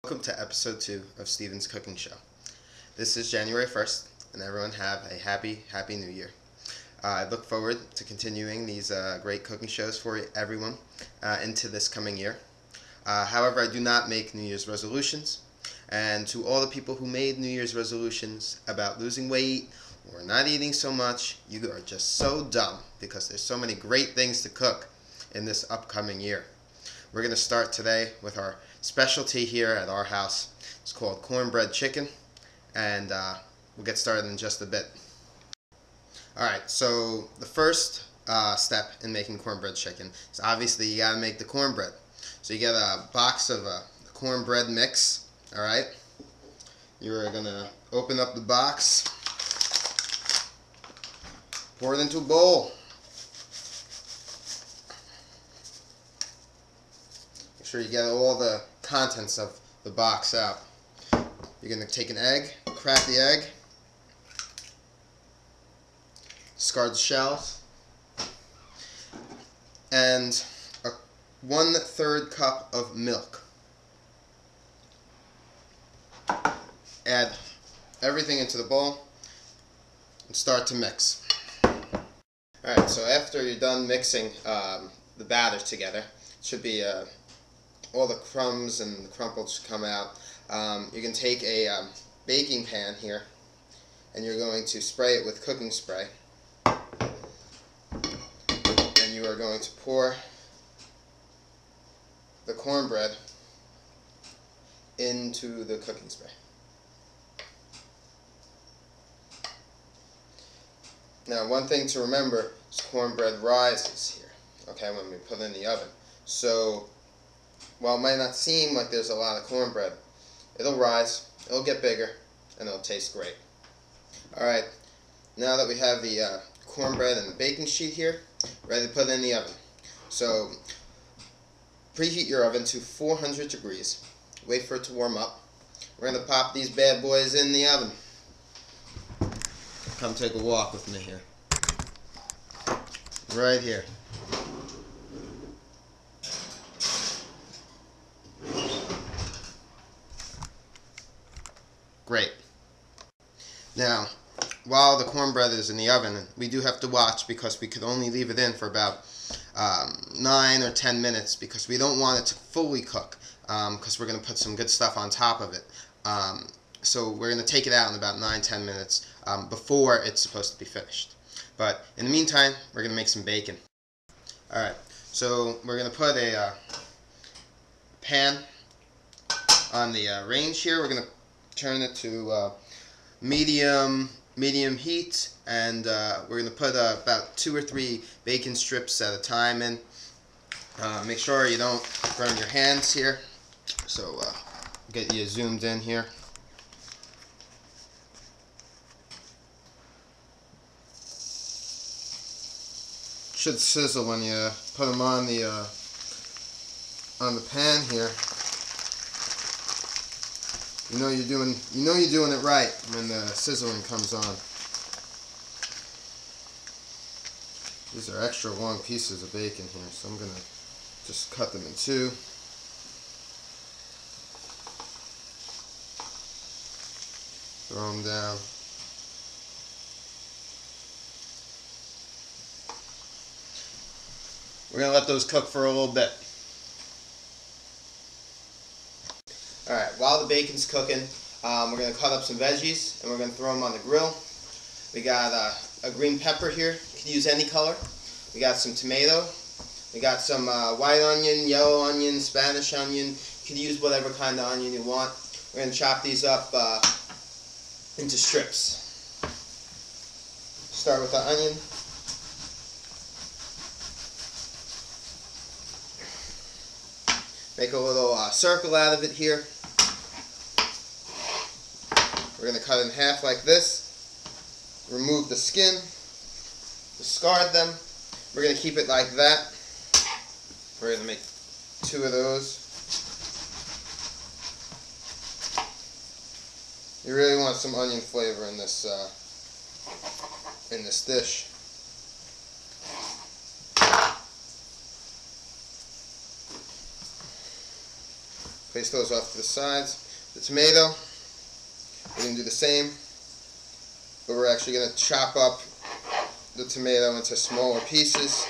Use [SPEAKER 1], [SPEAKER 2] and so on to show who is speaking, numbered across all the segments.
[SPEAKER 1] Welcome to episode 2 of Steven's Cooking Show. This is January 1st, and everyone have a happy New Year. I look forward to continuing these great cooking shows for everyone into this coming year. However, I do not make New Year's resolutions, and to all the people who made New Year's resolutions about losing weight or not eating so much, you are just so dumb because there's so many great things to cook in this upcoming year. We're going to start today with our specialty here at our house. It's called cornbread chicken, and we'll get started in just a bit. Alright, so the first step in making cornbread chicken is obviously you got to make the cornbread. So you get a box of cornbread mix. Alright, you're going to open up the box, pour it into a bowl. Make sure you get all the contents of the box out. You're going to take an egg, crack the egg, discard the shells, and a 1/3 cup of milk. Add everything into the bowl and start to mix. Alright, so after you're done mixing the batter together, it should be all the crumbs and the crumbles should come out. You can take a baking pan here, and you're going to spray it with cooking spray, and you are going to pour the cornbread into the cooking spray. Now, one thing to remember is cornbread rises here, okay, when we put it in the oven. So while it might not seem like there's a lot of cornbread, it'll rise, it'll get bigger, and it'll taste great. Alright, now that we have the cornbread and the baking sheet here, ready to put it in the oven. So preheat your oven to 400 degrees. Wait for it to warm up. We're going to pop these bad boys in the oven. Come take a walk with me here. Right here. Great. Now, while the cornbread is in the oven, we do have to watch because we could only leave it in for about 9 or 10 minutes because we don't want it to fully cook because we're going to put some good stuff on top of it. So we're going to take it out in about 9-10 minutes before it's supposed to be finished. But in the meantime, we're going to make some bacon. Alright, so we're going to put a pan on the range here. We're going to turn it to medium heat, and we're going to put about 2 or 3 bacon strips at a time in. Make sure you don't burn your hands here. So get you zoomed in here. Should sizzle when you put them on the pan here. You know you're doing it right when the sizzling comes on. These are extra long pieces of bacon here, so I'm gonna just cut them in 2. Throw them down. We're going to let those cook for a little bit. Alright, while the bacon's cooking, we're going to cut up some veggies and we're going to throw them on the grill. We got a green pepper here. You can use any color. We got some tomato. We got some white onion, yellow onion, Spanish onion. You can use whatever kind of onion you want. We're going to chop these up into strips. Start with the onion. Make a little circle out of it here. We're going to cut it in half like this. Remove the skin. Discard them. We're going to keep it like that. We're going to make 2 of those. You really want some onion flavor in this dish. Place those off to the sides. The tomato, we're going to do the same, but we're actually going to chop up the tomato into smaller pieces.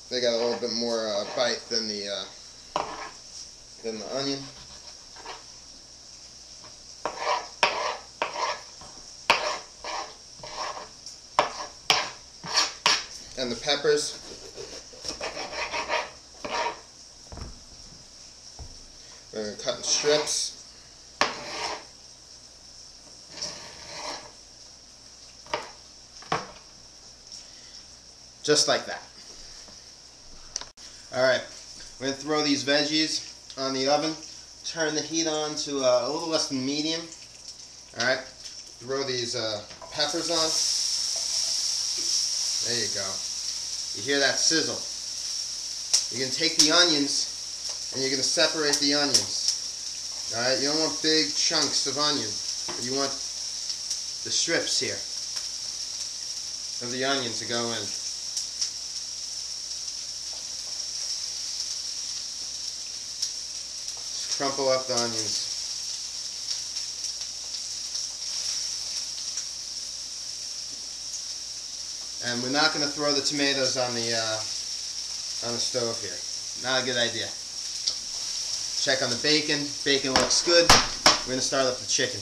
[SPEAKER 1] They got a little bit more bite than the onion. And the peppers. We're going to cut in strips. Just like that. Alright, we're going to throw these veggies on the oven. Turn the heat on to a little less than medium. Alright, throw these peppers on. There you go. You hear that sizzle. You're going to take the onions and you're going to separate the onions. Alright, you don't want big chunks of onion. You want the strips here of the onion to go in. Just crumple up the onions. And we're not going to throw the tomatoes on the stove here. Not a good idea. Check on the bacon. Bacon looks good. We're going to start up the chicken.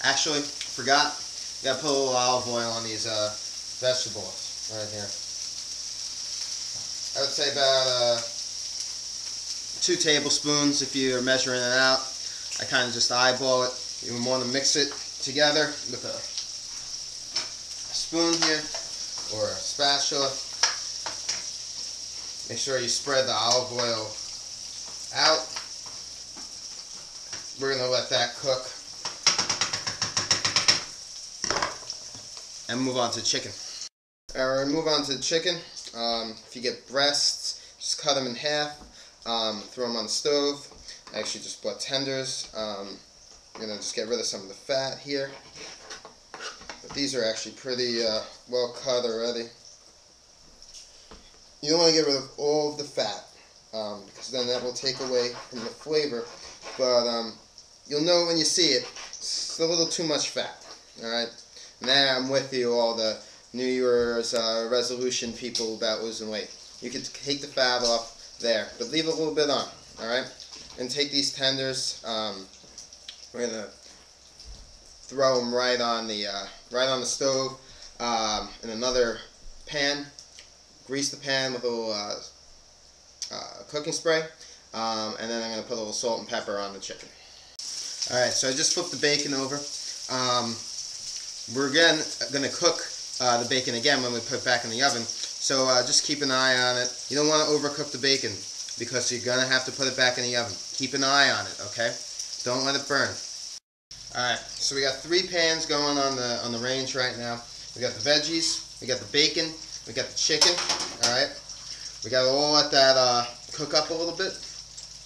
[SPEAKER 1] Actually, forgot. You got to put a little olive oil on these vegetables right here. I would say about 2 tablespoons if you're measuring it out. I kind of just eyeball it. You want to mix it together with a spoon here or a spatula. Make sure you spread the olive oil out. We're going to let that cook and move on to chicken. Alright, move on to the chicken. If you get breasts, just cut them in half, throw them on the stove. I actually just bought tenders. I'm going to just get rid of some of the fat here. But these are actually pretty well cut already. You don't want to get rid of all of the fat, because then that will take away from the flavor. But you'll know when you see it, it's a little too much fat. Alright? Now I'm with you, all the New Year's resolution people about losing weight. You could take the fat off there, but leave a little bit on. Alright? And take these tenders. We're gonna throw them right on the stove in another pan. Grease the pan with a little cooking spray, and then I'm going to put a little salt and pepper on the chicken. Alright, so I just flipped the bacon over. We're again going to cook the bacon again when we put it back in the oven, so just keep an eye on it. You don't want to overcook the bacon because you're going to have to put it back in the oven. Keep an eye on it, okay? Don't let it burn. Alright, so we got 3 pans going on the range right now. We got the veggies, we got the bacon, we got the chicken. Alright, we got to all let that cook up a little bit,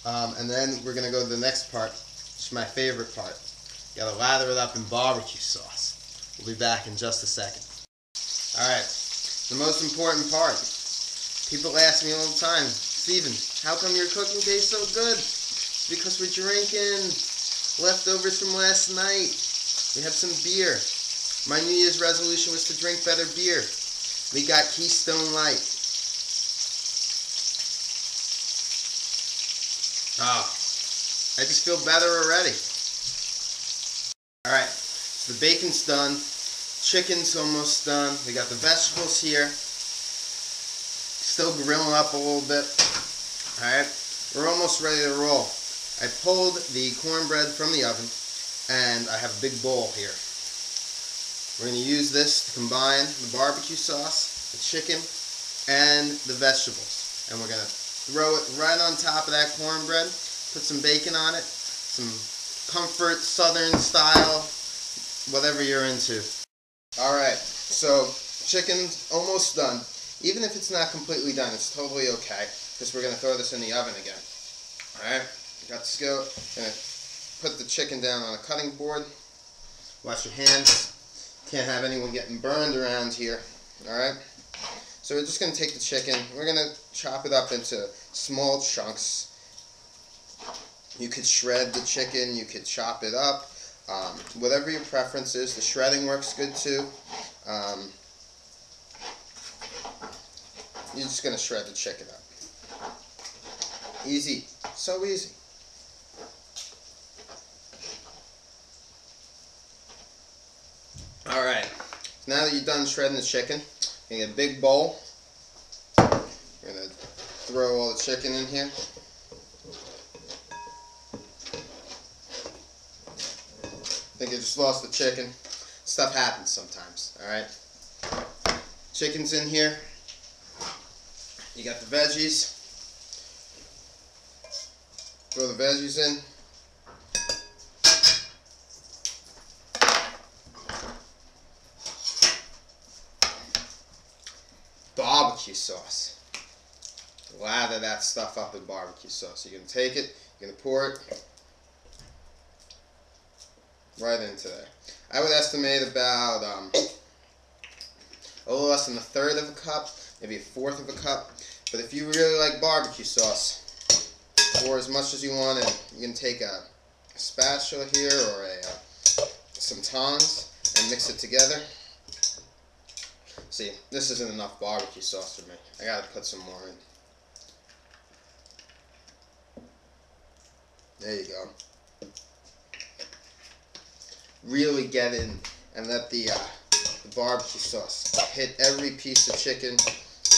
[SPEAKER 1] and then we're going to go to the next part, which is my favorite part. You got to lather it up in barbecue sauce. We'll be back in just a second. Alright, the most important part. People ask me all the time, Steven, how come your cooking tastes so good? It's because we're drinking leftovers from last night. We have some beer. My New Year's resolution was to drink better beer. We got Keystone Light. Oh, I just feel better already. Alright, so the bacon's done. Chicken's almost done. We got the vegetables here. Still grilling up a little bit. Alright, we're almost ready to roll. I pulled the cornbread from the oven, and I have a big bowl here. We're going to use this to combine the barbecue sauce, the chicken, and the vegetables. And we're going to throw it right on top of that cornbread, put some bacon on it, some comfort, southern style, whatever you're into. Alright, so chicken's almost done. Even if it's not completely done, it's totally okay, because we're going to throw this in the oven again. Alright, got to go. Going to put the chicken down on a cutting board. Wash your hands. Can't have anyone getting burned around here. Alright? So we're just going to take the chicken, we're going to chop it up into small chunks. You could shred the chicken, you could chop it up, whatever your preference is. The shredding works good too. You're just going to shred the chicken up. Easy, so easy. Alright, so now that you're done shredding the chicken, you're going to get a big bowl. You're going to throw all the chicken in here. I think I just lost the chicken. Stuff happens sometimes, alright? Chicken's in here. You got the veggies. Throw the veggies in. Barbecue sauce. Lather that stuff up in barbecue sauce. You're going to take it, you're going to pour it right into there. I would estimate about a little less than a third of a cup, maybe a fourth of a cup. But if you really like barbecue sauce, pour as much as you want, and you can take a spatula here or some tongs and mix it together. See, this isn't enough barbecue sauce for me. I gotta put some more in. There you go. Really get in and let the barbecue sauce hit every piece of chicken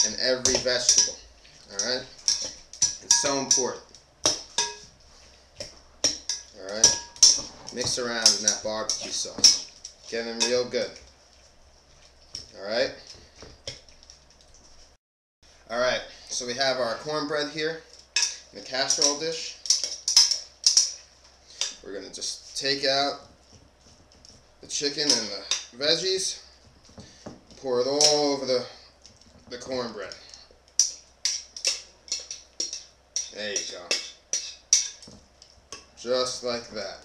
[SPEAKER 1] and every vegetable. Alright? It's so important. Alright? Mix around in that barbecue sauce. Get them real good. Alright? Alright, so we have our cornbread here in a casserole dish. We're going to just take out the chicken and the veggies, pour it all over the cornbread. There you go. Just like that.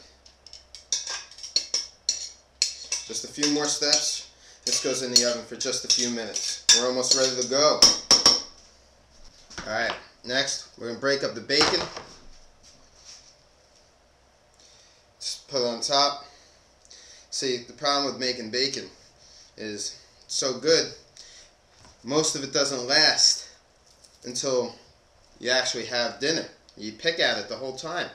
[SPEAKER 1] Just a few more steps. This goes in the oven for just a few minutes. We're almost ready to go. Alright, next we're going to break up the bacon. Just put it on top. See, the problem with making bacon is it's so good, most of it doesn't last until you actually have dinner. You pick at it the whole time.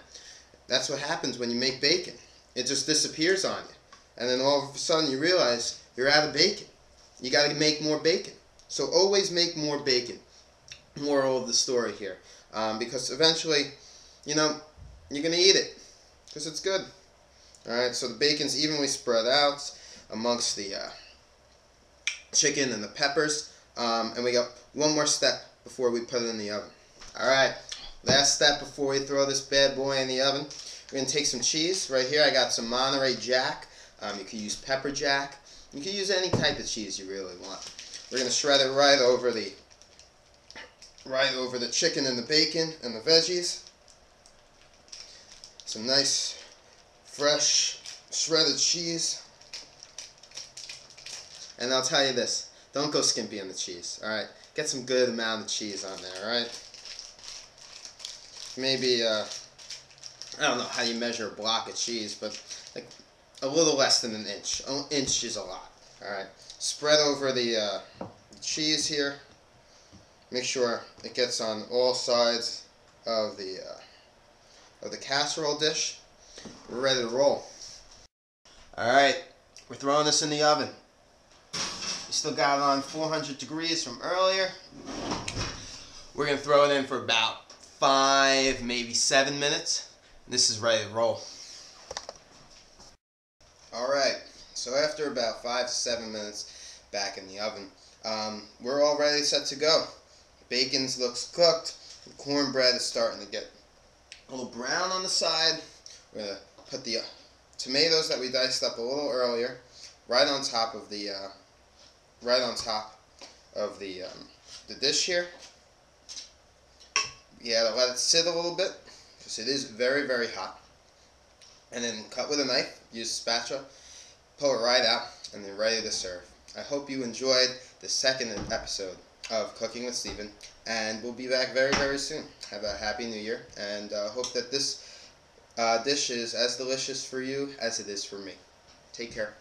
[SPEAKER 1] That's what happens when you make bacon. It just disappears on you. And then all of a sudden you realize you're out of bacon. You got to make more bacon. So always make more bacon. Moral of the story here. Because eventually, you know, you're going to eat it. Because it's good. Alright, so the bacon's evenly spread out amongst the chicken and the peppers. And we got one more step before we put it in the oven. Alright, last step before we throw this bad boy in the oven. We're going to take some cheese. Right here I got some Monterey Jack. You could use pepper jack. You can use any type of cheese you really want. We're going to shred it right over the chicken and the bacon and the veggies. Some nice fresh shredded cheese. And I'll tell you this, don't go skimpy on the cheese. Alright, get some good amount of cheese on there, alright? Maybe I don't know how you measure a block of cheese, but like a little less than an inch. An inch is a lot. Alright, spread over the cheese here. Make sure it gets on all sides of the casserole dish. We're ready to roll. Alright, we're throwing this in the oven. We still got it on 400 degrees from earlier. We're going to throw it in for about 5, maybe 7 minutes. This is ready to roll. Alright, so after about 5 to 7 minutes back in the oven, we're all ready, set to go. Bacon's looks cooked. The cornbread is starting to get a little brown on the side. We're going to put the tomatoes that we diced up a little earlier right on top of the the dish here. You gotta let it sit a little bit because it is very, very hot. And then cut with a knife, use a spatula, pull it right out, and then ready to serve. I hope you enjoyed the second episode of Cooking with Steven, and we'll be back very, very soon. Have a happy new year, and hope that this dish is as delicious for you as it is for me. Take care.